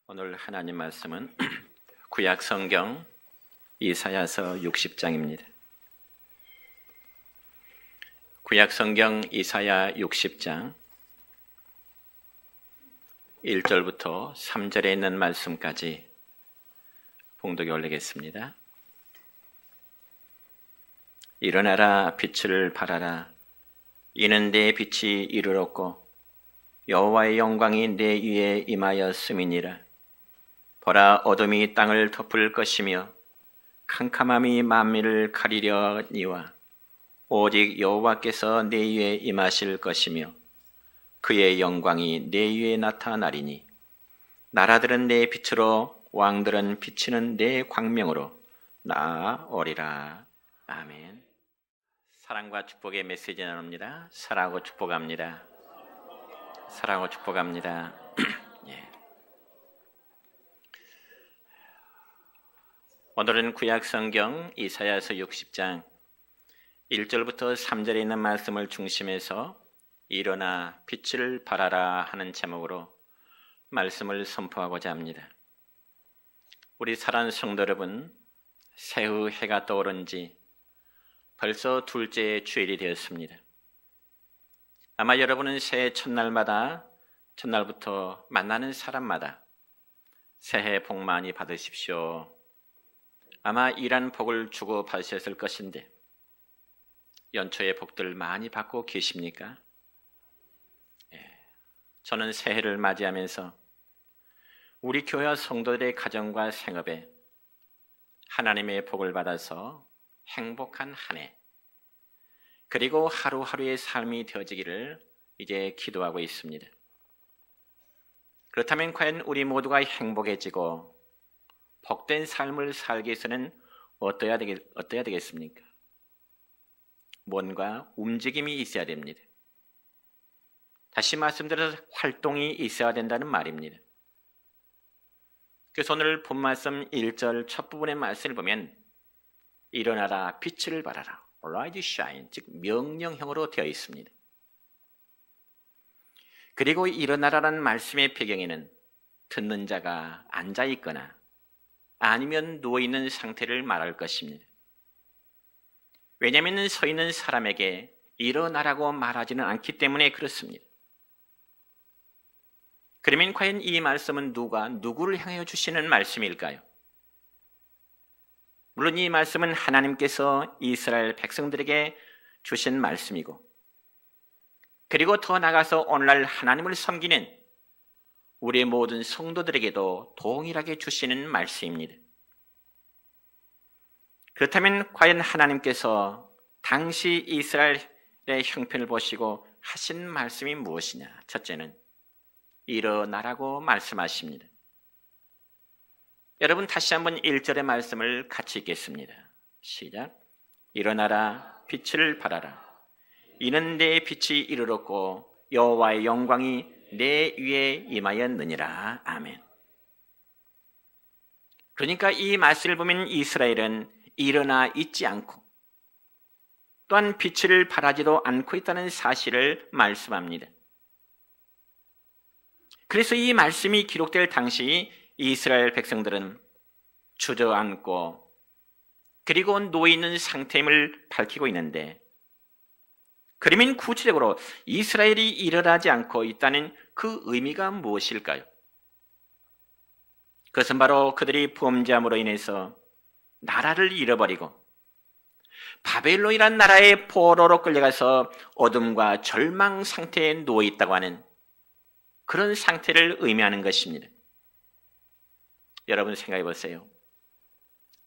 오늘 하나님 말씀은 구약 성경 이사야서 60장입니다. 구약 성경 이사야 60장 1절부터 3절에 있는 말씀까지 봉독에 올리겠습니다. 일어나라, 빛을 발하라. 이는 내 빛이 이르렀고 여호와의 영광이 내 위에 임하였음이니라. 보라, 어둠이 땅을 덮을 것이며 캄캄함이 만민을 가리려니와 오직 여호와께서 내 위에 임하실 것이며 그의 영광이 내 위에 나타나리니 나라들은 내 빛으로 왕들은 비치는 내 광명으로 나아오리라. 아멘. 사랑과 축복의 메시지 나눕니다. 사랑하고 축복합니다. 사랑하고 축복합니다. 예. 오늘은 구약 성경 이사야서 60장 1절부터 3절에 있는 말씀을 중심해서 일어나 빛을 발하라 하는 제목으로 말씀을 선포하고자 합니다. 우리 사랑하는 성도 여러분, 새해 해가 떠오른 지 벌써 둘째 주일이 되었습니다. 아마 여러분은 새해 첫날부터 만나는 사람마다 새해 복 많이 받으십시오. 아마 일한 복을 주고 받으셨을 것인데 연초에 복들 많이 받고 계십니까? 저는 새해를 맞이하면서 우리 교회 성도들의 가정과 생업에 하나님의 복을 받아서 행복한 한 해, 그리고 하루하루의 삶이 되어지기를 이제 기도하고 있습니다. 그렇다면 과연 우리 모두가 행복해지고 복된 삶을 살기 위해서는 어떠해야 되겠습니까? 뭔가 움직임이 있어야 됩니다. 다시 말씀드려서 활동이 있어야 된다는 말입니다. 그래서 오늘 본 말씀 1절 첫 부분의 말씀을 보면 일어나라, 빛을 발하라, Arise, shine, 즉 명령형으로 되어 있습니다. 그리고 일어나라는 말씀의 배경에는 듣는 자가 앉아있거나 아니면 누워있는 상태를 말할 것입니다. 왜냐하면 서 있는 사람에게 일어나라고 말하지는 않기 때문에 그렇습니다. 그러면 과연 이 말씀은 누구를 향해 주시는 말씀일까요? 물론 이 말씀은 하나님께서 이스라엘 백성들에게 주신 말씀이고, 그리고 더 나아가서 오늘날 하나님을 섬기는 우리 모든 성도들에게도 동일하게 주시는 말씀입니다. 그렇다면 과연 하나님께서 당시 이스라엘의 형편을 보시고 하신 말씀이 무엇이냐? 첫째는 일어나라고 말씀하십니다. 여러분, 다시 한번 1절의 말씀을 같이 읽겠습니다. 시작. 일어나라, 빛을 발하라. 이는 내 빛이 이르렀고 여호와의 영광이 내 위에 임하였느니라. 아멘. 그러니까 이 말씀을 보면 이스라엘은 일어나 있지 않고 또한 빛을 발하지도 않고 있다는 사실을 말씀합니다. 그래서 이 말씀이 기록될 당시 이스라엘 백성들은 주저앉고 그리고 누워있는 상태임을 밝히고 있는데, 그러면 구체적으로 이스라엘이 일어나지 않고 있다는 그 의미가 무엇일까요? 그것은 바로 그들이 범죄함으로 인해서 나라를 잃어버리고 바벨론이라는 나라의 포로로 끌려가서 어둠과 절망 상태에 누워있다고 하는 그런 상태를 의미하는 것입니다. 여러분 생각해 보세요.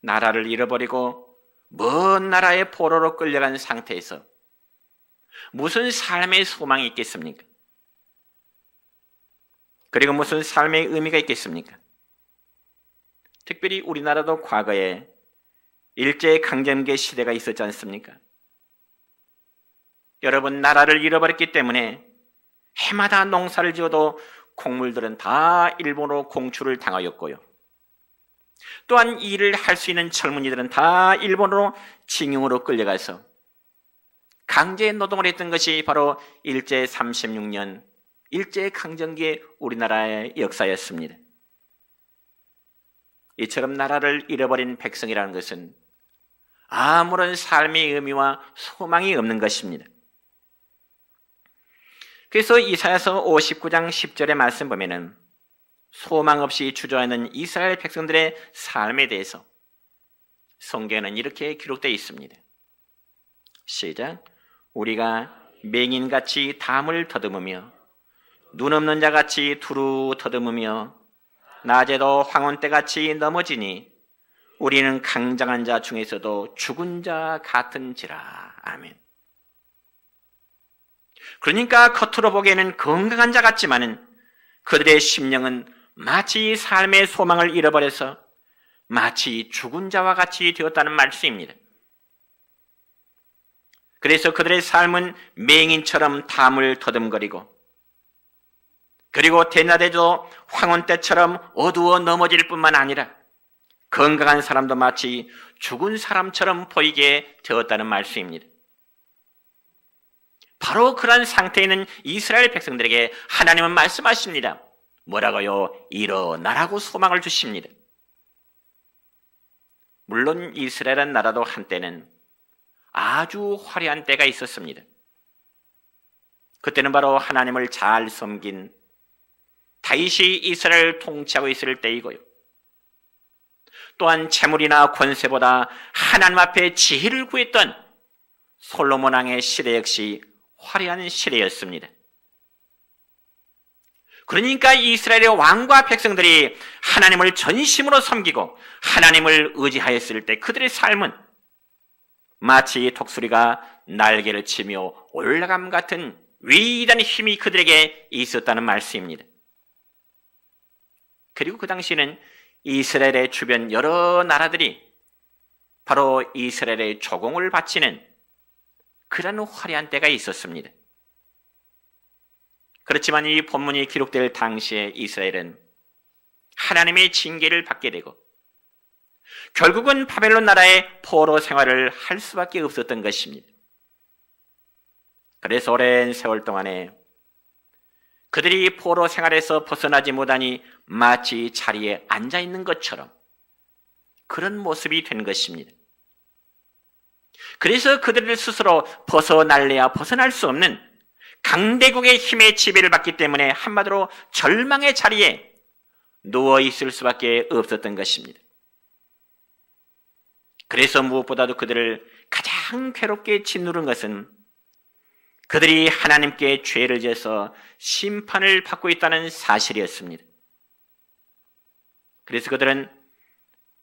나라를 잃어버리고 먼 나라의 포로로 끌려간 상태에서 무슨 삶의 소망이 있겠습니까? 그리고 무슨 삶의 의미가 있겠습니까? 특별히 우리나라도 과거에 일제강점기 시대가 있었지 않습니까? 여러분, 나라를 잃어버렸기 때문에 해마다 농사를 지어도 곡물들은 다 일본으로 공출을 당하였고요. 또한 일을 할 수 있는 젊은이들은 다 일본으로 징용으로 끌려가서 강제 노동을 했던 것이 바로 일제 36년 일제강점기의 우리나라의 역사였습니다. 이처럼 나라를 잃어버린 백성이라는 것은 아무런 삶의 의미와 소망이 없는 것입니다. 그래서 이사야서 59장 10절의 말씀 보면은 소망 없이 주저하는 이스라엘 백성들의 삶에 대해서 성경에는 이렇게 기록되어 있습니다. 시작. 우리가 맹인같이 담을 더듬으며 눈 없는 자같이 두루 더듬으며 낮에도 황혼때같이 넘어지니 우리는 강장한 자 중에서도 죽은 자 같은지라. 아멘. 그러니까 겉으로 보기에는 건강한 자 같지만은 그들의 심령은 마치 삶의 소망을 잃어버려서 마치 죽은 자와 같이 되었다는 말씀입니다. 그래서 그들의 삶은 맹인처럼 담을 더듬거리고 그리고 대낮에도 황혼때처럼 어두워 넘어질 뿐만 아니라 건강한 사람도 마치 죽은 사람처럼 보이게 되었다는 말씀입니다. 바로 그런 상태에 있는 이스라엘 백성들에게 하나님은 말씀하십니다. 뭐라고요? 일어나라고 소망을 주십니다. 물론 이스라엘은 나라도 한때는 아주 화려한 때가 있었습니다. 그때는 바로 하나님을 잘 섬긴 다윗이 이스라엘을 통치하고 있을 때이고요. 또한 재물이나 권세보다 하나님 앞에 지혜를 구했던 솔로몬 왕의 시대 역시 화려한 시대였습니다. 그러니까 이스라엘의 왕과 백성들이 하나님을 전심으로 섬기고 하나님을 의지하였을 때 그들의 삶은 마치 독수리가 날개를 치며 올라감 같은 위대한 힘이 그들에게 있었다는 말씀입니다. 그리고 그 당시에는 이스라엘의 주변 여러 나라들이 바로 이스라엘의 조공을 바치는 그런 화려한 때가 있었습니다. 그렇지만 이 본문이 기록될 당시에 이스라엘은 하나님의 징계를 받게 되고 결국은 바벨론 나라의 포로 생활을 할 수밖에 없었던 것입니다. 그래서 오랜 세월 동안에 그들이 포로 생활에서 벗어나지 못하니 마치 자리에 앉아 있는 것처럼 그런 모습이 된 것입니다. 그래서 그들을 스스로 벗어날래야 벗어날 수 없는 강대국의 힘의 지배를 받기 때문에 한마디로 절망의 자리에 누워 있을 수밖에 없었던 것입니다. 그래서 무엇보다도 그들을 가장 괴롭게 짓누른 것은 그들이 하나님께 죄를 지어서 심판을 받고 있다는 사실이었습니다. 그래서 그들은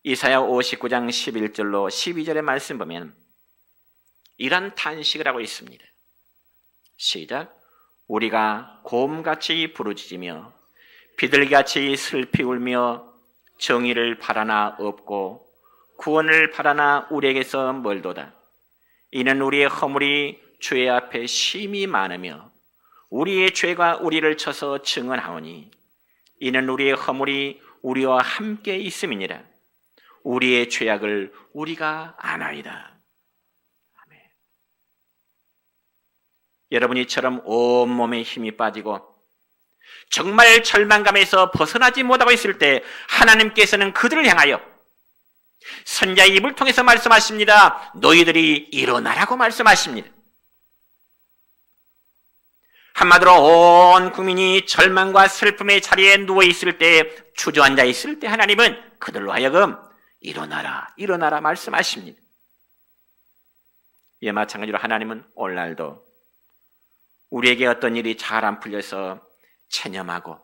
이사야 59장 11절로 12절의 말씀 보면 이런 탄식을 하고 있습니다. 시작. 우리가 곰같이 부르짖으며 비둘기같이 슬피 울며 정의를 바라나 없고 구원을 바라나 우리에게서 멀도다. 이는 우리의 허물이 주의 앞에 심히 많으며 우리의 죄가 우리를 쳐서 증언하오니 이는 우리의 허물이 우리와 함께 있음이니라. 우리의 죄악을 우리가 아나이다. 아멘. 여러분 이처럼 온몸에 힘이 빠지고 정말 절망감에서 벗어나지 못하고 있을 때 하나님께서는 그들을 향하여 선지자의 입을 통해서 말씀하십니다. 너희들이 일어나라고 말씀하십니다. 한마디로 온 국민이 절망과 슬픔의 자리에 누워있을 때, 주저앉아 있을 때 하나님은 그들로 하여금 일어나라, 일어나라 말씀하십니다. 이에 마찬가지로 하나님은 오늘날도 우리에게 어떤 일이 잘 안 풀려서 체념하고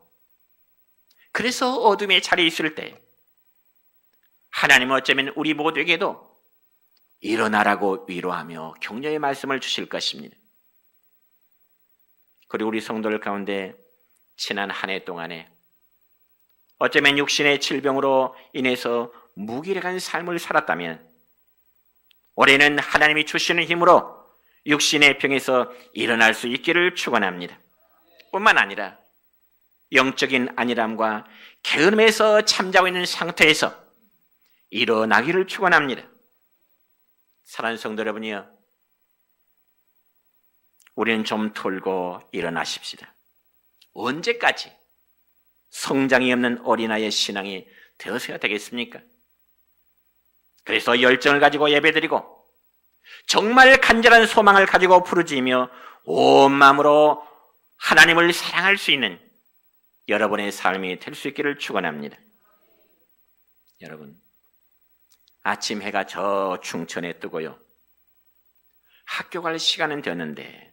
그래서 어둠의 자리에 있을 때 하나님은 어쩌면 우리 모두에게도 일어나라고 위로하며 격려의 말씀을 주실 것입니다. 그리고 우리 성도들 가운데 지난 한 해 동안에 어쩌면 육신의 질병으로 인해서 무기력한 삶을 살았다면 올해는 하나님이 주시는 힘으로 육신의 병에서 일어날 수 있기를 축원합니다. 뿐만 아니라 영적인 안일함과 게으름에서 잠자고 있는 상태에서 일어나기를 축원합니다. 사랑하는 성도 여러분이여, 우리는 좀 털고 일어나십시다. 언제까지 성장이 없는 어린아이의 신앙이 되어서야 되겠습니까? 그래서 열정을 가지고 예배드리고 정말 간절한 소망을 가지고 부르짖으며 온 마음으로 하나님을 사랑할 수 있는 여러분의 삶이 될 수 있기를 축원합니다. 여러분, 아침 해가 저 중천에 뜨고요. 학교 갈 시간은 되었는데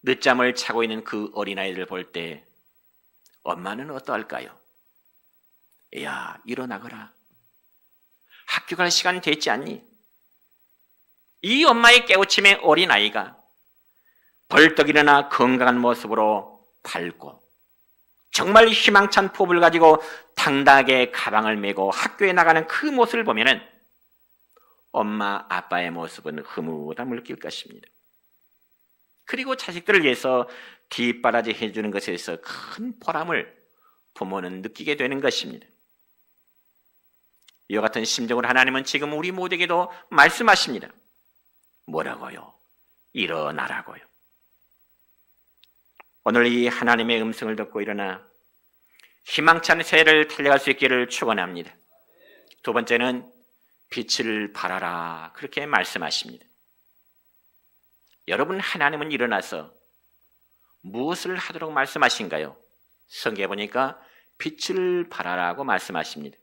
늦잠을 자고 있는 그 어린아이들 볼 때 엄마는 어떠할까요? 야, 일어나거라. 학교 갈 시간 됐지 않니? 이 엄마의 깨우침에 어린아이가 벌떡 일어나 건강한 모습으로 밝고 정말 희망찬 포부를 가지고 당당하게 가방을 메고 학교에 나가는 그 모습을 보면은 엄마, 아빠의 모습은 흐뭇함을 느낄 것입니다. 그리고 자식들을 위해서 뒷바라지 해주는 것에 대해서 큰 보람을 부모는 느끼게 되는 것입니다. 이와 같은 심정으로 하나님은 지금 우리 모두에게도 말씀하십니다. 뭐라고요? 일어나라고요. 오늘 이 하나님의 음성을 듣고 일어나 희망찬 새해를 달려갈 수 있기를 축원합니다. 두 번째는 빛을 발하라, 그렇게 말씀하십니다. 여러분, 하나님은 일어나서 무엇을 하도록 말씀하신가요? 성경에 보니까 빛을 발하라고 말씀하십니다.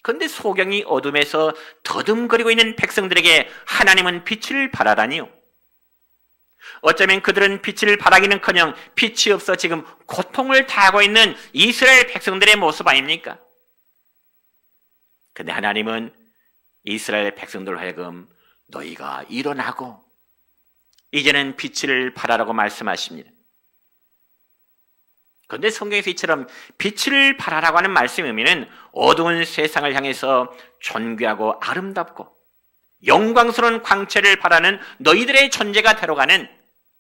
그런데 소경이 어둠에서 더듬거리고 있는 백성들에게 하나님은 빛을 발하다니요. 어쩌면 그들은 빛을 발하기는커녕 빛이 없어 지금 고통을 당하고 있는 이스라엘 백성들의 모습 아닙니까? 그런데 하나님은 이스라엘 백성들 하여금 너희가 일어나고 이제는 빛을 발하라고 말씀하십니다. 그런데 성경에서 이처럼 빛을 발하라고 하는 말씀의 의미는 어두운 세상을 향해서 존귀하고 아름답고 영광스러운 광채를 발하는 너희들의 존재가 되어가는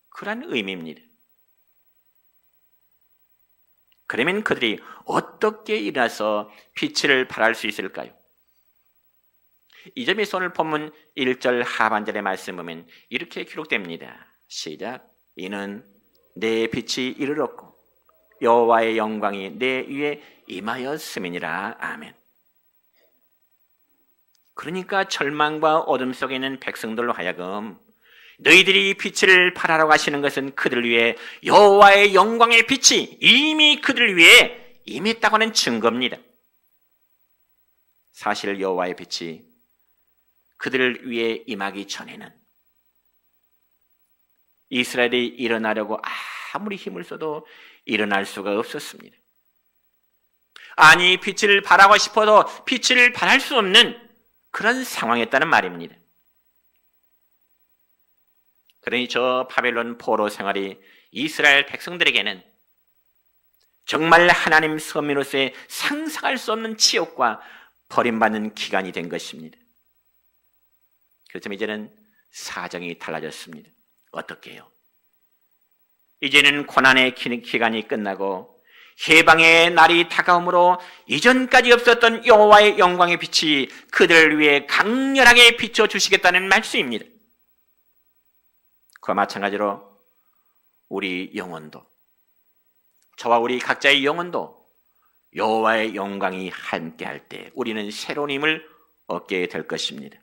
그런 의미입니다. 그러면 그들이 어떻게 일어나서 빛을 발할 수 있을까요? 이 점에서 오늘 본문 1절 하반절의 말씀 보면 이렇게 기록됩니다. 시작. 이는 내 빛이 이르렀고 여호와의 영광이 내 위에 임하였음이니라. 아멘. 그러니까 절망과 어둠 속에 있는 백성들로 하여금 너희들이 빛을 발하라고 하시는 것은 그들 위해 여호와의 영광의 빛이 이미 그들 위해 임했다고 하는 증거입니다. 사실 여호와의 빛이 그들을 위해 임하기 전에는 이스라엘이 일어나려고 아무리 힘을 써도 일어날 수가 없었습니다. 아니, 빛을 발하고 싶어도 빛을 발할 수 없는 그런 상황이었다는 말입니다. 그러니 저 바벨론 포로 생활이 이스라엘 백성들에게는 정말 하나님 서민으로서의 상상할 수 없는 치욕과 버림받는 기간이 된 것입니다. 그렇지만 이제는 사정이 달라졌습니다. 어떻게 해요? 이제는 고난의 기간이 끝나고 해방의 날이 다가오므로 이전까지 없었던 여호와의 영광의 빛이 그들을 위해 강렬하게 비춰주시겠다는 말씀입니다. 그와 마찬가지로 우리 영혼도, 저와 우리 각자의 영혼도 여호와의 영광이 함께할 때 우리는 새로운 힘을 얻게 될 것입니다.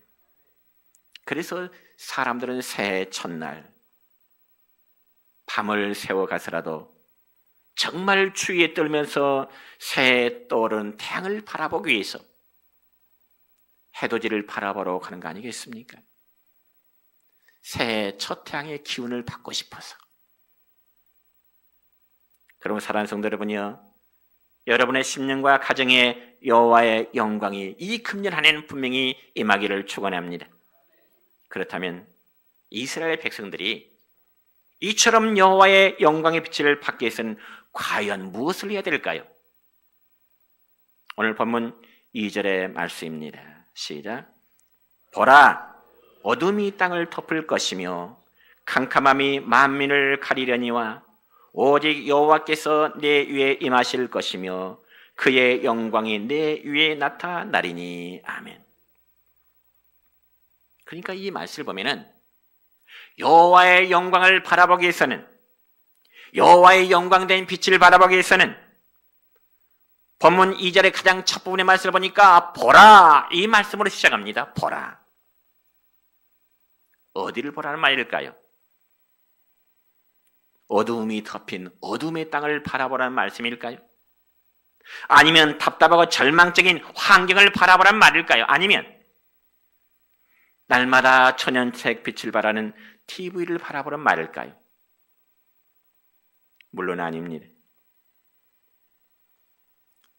그래서 사람들은 새해 첫날 밤을 새워가서라도 정말 추위에 떨면서 새해 떠오르는 태양을 바라보기 위해서 해돋이를 바라보러 가는 거 아니겠습니까? 새해 첫 태양의 기운을 받고 싶어서. 그럼 사랑하는 성도 여러분이요, 여러분의 심령과 가정에 여호와의 영광이 이 금년 한 해는 분명히 임하기를 축원합니다. 그렇다면 이스라엘 백성들이 이처럼 여호와의 영광의 빛을 받기 위해서는 과연 무엇을 해야 될까요? 오늘 본문 2절의 말씀입니다. 시작. 보라, 어둠이 땅을 덮을 것이며 캄캄함이 만민을 가리려니와 오직 여호와께서 내 위에 임하실 것이며 그의 영광이 내 위에 나타나리니. 아멘. 그러니까 이 말씀을 보면은 여호와의 영광을 바라보기 위해서는, 여호와의 영광된 빛을 바라보기 위해서는 본문 2절의 가장 첫 부분의 말씀을 보니까 보라, 이 말씀으로 시작합니다. 보라. 어디를 보라는 말일까요? 어두움이 덮인 어둠의 땅을 바라보라는 말씀일까요? 아니면 답답하고 절망적인 환경을 바라보라는 말일까요? 아니면 날마다 천연색 빛을 발하는 TV를 바라보라는 말일까요? 물론 아닙니다.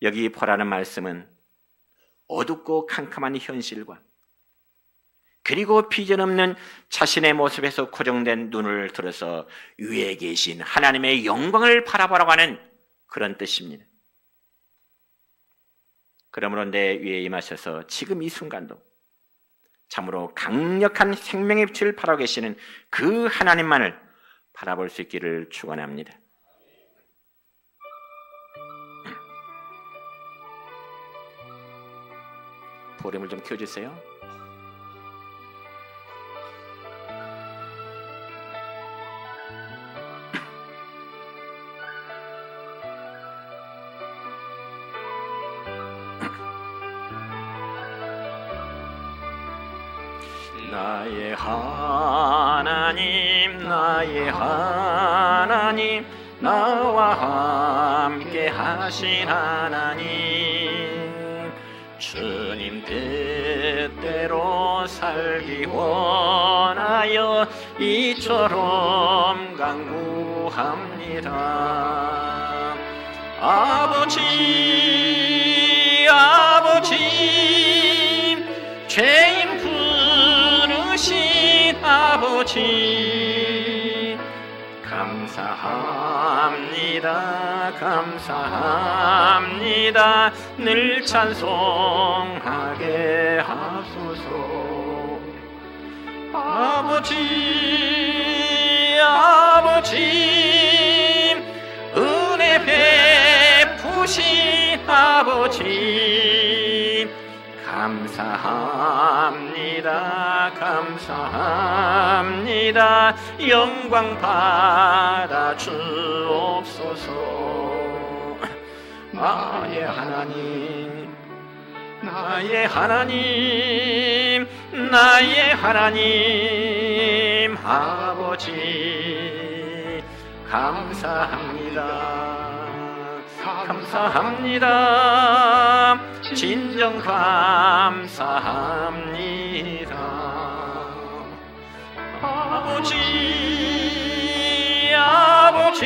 여기 보라는 말씀은 어둡고 캄캄한 현실과 그리고 비전 없는 자신의 모습에서 고정된 눈을 들어서 위에 계신 하나님의 영광을 바라보라고 하는 그런 뜻입니다. 그러므로 내 위에 임하셔서 지금 이 순간도 참으로 강력한 생명의 빛을 바라고 계시는 그 하나님만을 바라볼 수 있기를 축원합니다. 볼륨을 좀 켜주세요. 나의 하나님, 나의 하나님, 나와 함께 하신 하나님, 주님 뜻대로 살기 원하여 이처럼 간구합니다. 아버지, 아버지, 죄인 부르신 아버지, 감사합니다, 감사합니다. 늘 찬송하게 하소서. 아버지, 아버지, 은혜 베푸신 아버지, 감사합니다, 감사합니다. 영광 받아 주옵소서. 나의 하나님, 나의 하나님, 나의 하나님, 아버지, 감사합니다, 감사합니다. 진정 감사합니다. 아버지, 아버지,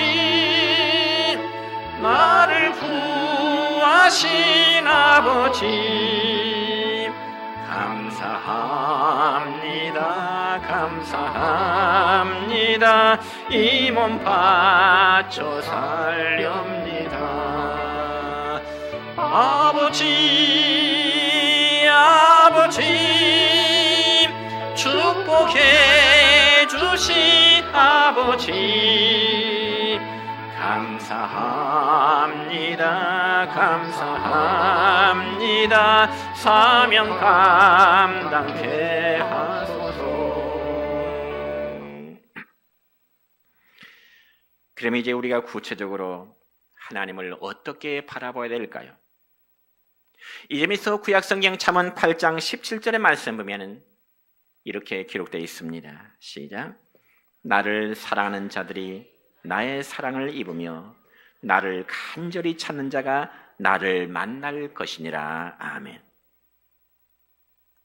나를 구하신 아버지, 감사합니다, 감사합니다. 이 몸 바쳐 살렵니다. 아버지, 아버지, 축복해 주신 아버지, 감사합니다, 감사합니다. 사명 감당케 하소서. 그럼 이제 우리가 구체적으로 하나님을 어떻게 바라봐야 될까요? 이 점에서 구약성경 잠언 8장 17절의 말씀 보면 이렇게 기록되어 있습니다. 시작. 나를 사랑하는 자들이 나의 사랑을 입으며 나를 간절히 찾는 자가 나를 만날 것이니라. 아멘.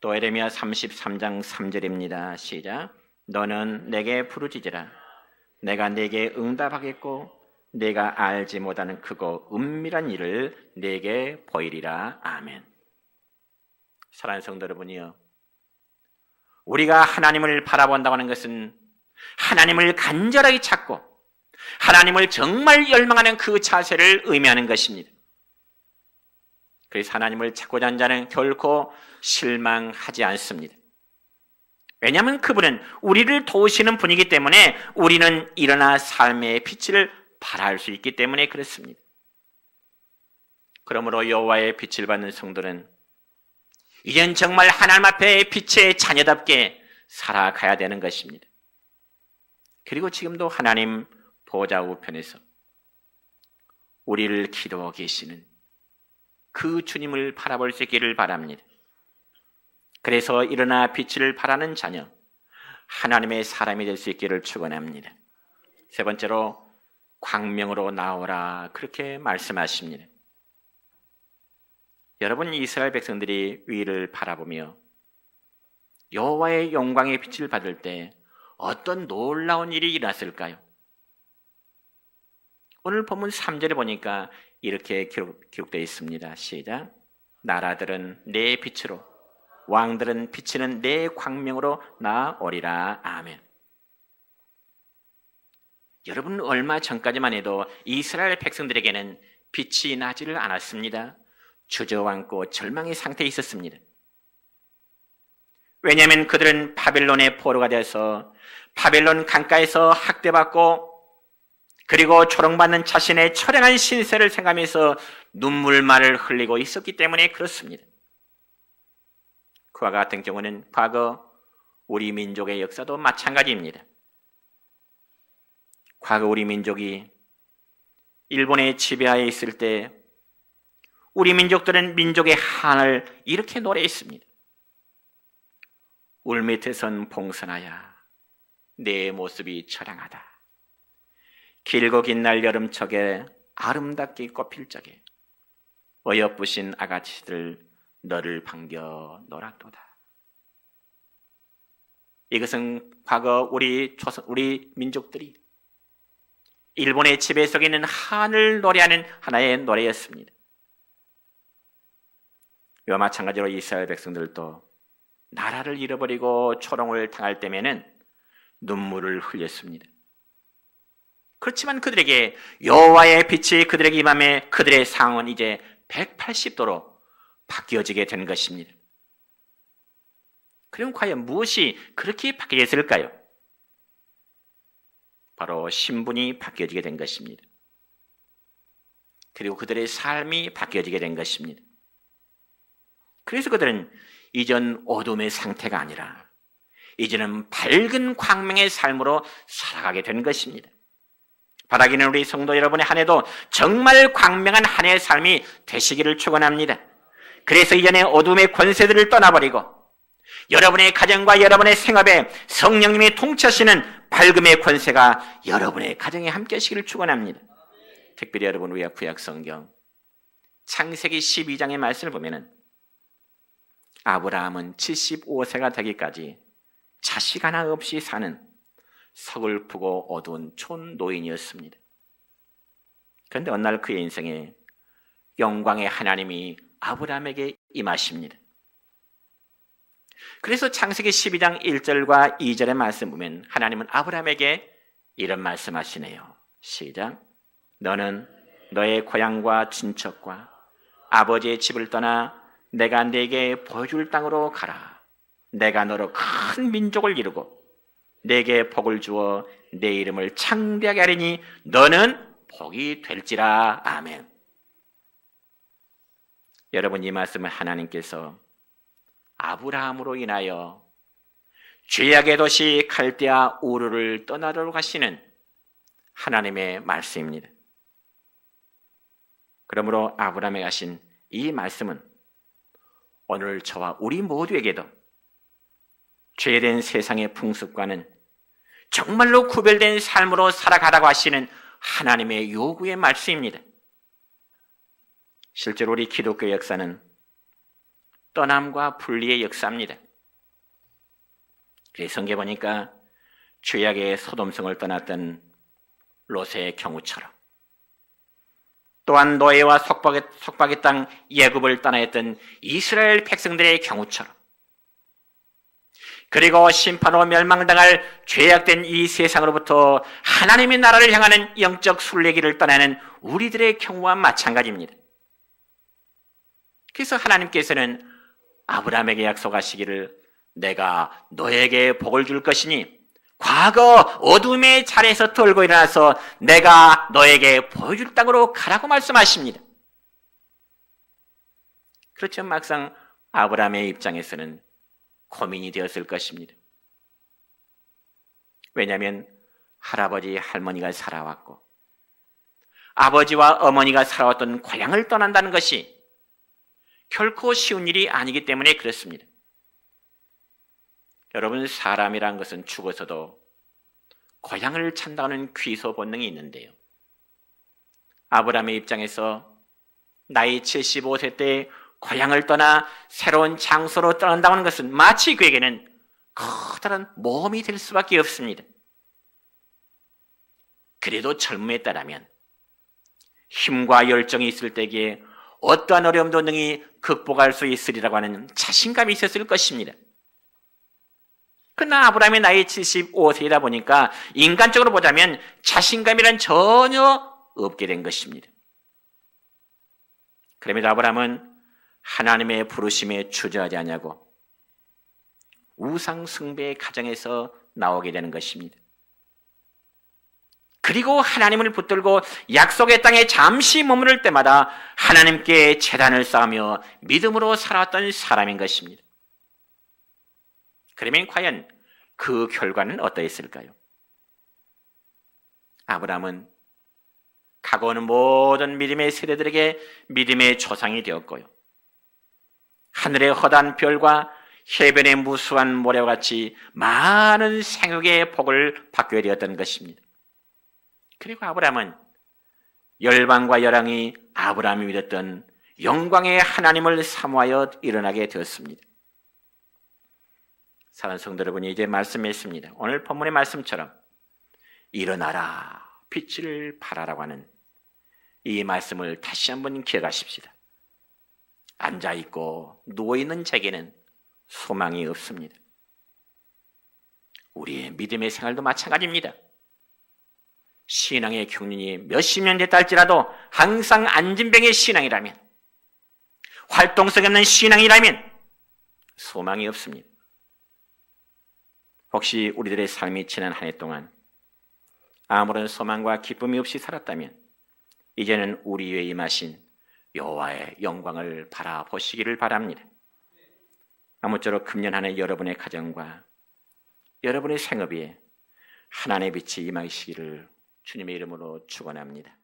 또 에레미야 33장 3절입니다. 시작. 너는 내게 부르짖으라. 내가 내게 응답하겠고 내가 알지 못하는 크고 은밀한 일을 내게 보이리라. 아멘. 사랑하는 성도 여러분이요, 우리가 하나님을 바라본다고 하는 것은 하나님을 간절하게 찾고 하나님을 정말 열망하는 그 자세를 의미하는 것입니다. 그래서 하나님을 찾고자 하는 자는 결코 실망하지 않습니다. 왜냐하면 그분은 우리를 도우시는 분이기 때문에 우리는 일어나 삶의 빛을 발할 수 있기 때문에 그렇습니다. 그러므로 여호와의 빛을 받는 성도는 이젠 정말 하나님 앞에 빛의 자녀답게 살아가야 되는 것입니다. 그리고 지금도 하나님 보좌 우편에서 우리를 기도하고 계시는 그 주님을 바라볼 수 있기를 바랍니다. 그래서 일어나 빛을 발하는 자녀, 하나님의 사람이 될 수 있기를 축원합니다. 세 번째로 광명으로 나오라 그렇게 말씀하십니다. 여러분, 이스라엘 백성들이 위를 바라보며 여호와의 영광의 빛을 받을 때 어떤 놀라운 일이 일어났을까요? 오늘 본문 3절에 보니까 이렇게 기록되어 있습니다. 시작. 나라들은 내 빛으로, 왕들은 비치는 내 광명으로 나오리라. 아멘. 여러분, 얼마 전까지만 해도 이스라엘 백성들에게는 빛이 나지를 않았습니다. 주저앉고 절망의 상태에 있었습니다. 왜냐하면 그들은 바벨론의 포로가 되어서 바벨론 강가에서 학대받고 그리고 조롱받는 자신의 처량한 신세를 생각하면서 눈물만을 흘리고 있었기 때문에 그렇습니다. 그와 같은 경우는 과거 우리 민족의 역사도 마찬가지입니다. 과거 우리 민족이 일본의 지배하에 있을 때 우리 민족들은 민족의 한을 이렇게 노래했습니다. 울밑에선 봉선하야 내 모습이 처량하다. 길고 긴 날 여름철에 아름답게 꽃필 적에 어여쁘신 아가씨들 너를 반겨 놀았도다. 이것은 과거 우리 민족들이 일본의 지배 속에 있는 한을 노래하는 하나의 노래였습니다. 이와 마찬가지로 이스라엘 백성들도 나라를 잃어버리고 초롱을 당할 때에는 눈물을 흘렸습니다. 그렇지만 그들에게 여호와의 빛이 그들에게 임함에 그들의 상황은 이제 180도로 바뀌어지게 된 것입니다. 그럼 과연 무엇이 그렇게 바뀌었을까요? 바로 신분이 바뀌어지게 된 것입니다. 그리고 그들의 삶이 바뀌어지게 된 것입니다. 그래서 그들은 이전 어둠의 상태가 아니라 이제는 밝은 광명의 삶으로 살아가게 된 것입니다. 바라기는 우리 성도 여러분의 한 해도 정말 광명한 한 해의 삶이 되시기를 축원합니다. 그래서 이전의 어둠의 권세들을 떠나버리고 여러분의 가정과 여러분의 생업에 성령님이 통치하시는 밝음의 권세가 여러분의 가정에 함께 하시기를 축원합니다. 특별히 여러분 우리 구약 성경 창세기 12장의 말씀을 보면은 아브라함은 75세가 되기까지 자식 하나 없이 사는 서글프고 어두운 촌노인이었습니다. 그런데 어느 날 그의 인생에 영광의 하나님이 아브라함에게 임하십니다. 그래서 창세기 12장 1절과 2절의 말씀 보면 하나님은 아브라함에게 이런 말씀하시네요. 시작. 너는 너의 고향과 친척과 아버지의 집을 떠나 내가 네게 보여줄 땅으로 가라. 내가 너로 큰 민족을 이루고 내게 복을 주어 내 이름을 창대하게 하리니 너는 복이 될지라. 아멘. 여러분, 이 말씀은 하나님께서 아브라함으로 인하여 죄악의 도시 갈대아 우르를 떠나도록 하시는 하나님의 말씀입니다. 그러므로 아브라함에게 하신 이 말씀은 오늘 저와 우리 모두에게도 죄된 세상의 풍습과는 정말로 구별된 삶으로 살아가라고 하시는 하나님의 요구의 말씀입니다. 실제로 우리 기독교 역사는 떠남과 분리의 역사입니다. 그래서 성경에 보니까 죄악의 소돔성을 떠났던 롯의 경우처럼 또한 노예와 속박의 땅 애굽을 떠나했던 이스라엘 백성들의 경우처럼 그리고 심판으로 멸망당할 죄악된 이 세상으로부터 하나님의 나라를 향하는 영적 순례길을 떠나는 우리들의 경우와 마찬가지입니다. 그래서 하나님께서는 아브라함에게 약속하시기를 내가 너에게 복을 줄 것이니 과거 어둠의 자리에서 돌고 일어나서 내가 너에게 보여줄 땅으로 가라고 말씀하십니다. 그렇지만 막상 아브라함의 입장에서는 고민이 되었을 것입니다. 왜냐하면 할아버지, 할머니가 살아왔고 아버지와 어머니가 살아왔던 고향을 떠난다는 것이 결코 쉬운 일이 아니기 때문에 그렇습니다. 여러분, 사람이란 것은 죽어서도 고향을 찾는다는 귀소 본능이 있는데요. 아브라함의 입장에서 나이 75세 때 고향을 떠나 새로운 장소로 떠난다는 것은 마치 그에게는 커다란 모험이 될 수밖에 없습니다. 그래도 젊음에 따르면 힘과 열정이 있을 때에 어떠한 어려움도 능히 극복할 수 있으리라고 하는 자신감이 있었을 것입니다. 그러나 아브라함의 나이 75세이다 보니까 인간적으로 보자면 자신감이란 전혀 없게 된 것입니다. 그럼에도 아브라함은 하나님의 부르심에 주저하지 않냐고 우상 숭배의 가정에서 나오게 되는 것입니다. 그리고 하나님을 붙들고 약속의 땅에 잠시 머무를 때마다 하나님께 제단을 쌓으며 믿음으로 살아왔던 사람인 것입니다. 그러면 과연 그 결과는 어떠했을까요? 아브라함은 가고 오는 모든 믿음의 세대들에게 믿음의 조상이 되었고요. 하늘의 허다한 별과 해변의 무수한 모래와 같이 많은 생육의 복을 받게 되었던 것입니다. 그리고 아브라함은 열방과 열왕이 아브라함이 믿었던 영광의 하나님을 사모하여 일어나게 되었습니다. 사랑하는 성도 여러분이 이제 말씀했습니다. 오늘 본문의 말씀처럼 일어나라 빛을 발하라고 하는 이 말씀을 다시 한번 기억하십시다. 앉아있고 누워있는 자에게는 소망이 없습니다. 우리의 믿음의 생활도 마찬가지입니다. 신앙의 경륜이 몇십 년 됐다 할지라도 항상 안진병의 신앙이라면, 활동성이 없는 신앙이라면 소망이 없습니다. 혹시 우리들의 삶이 지난 한 해 동안 아무런 소망과 기쁨이 없이 살았다면 이제는 우리 위에 임하신 여호와의 영광을 바라보시기를 바랍니다. 아무쪼록 금년 한 해 여러분의 가정과 여러분의 생업에 하나님의 빛이 임하시기를 주님의 이름으로 축원합니다.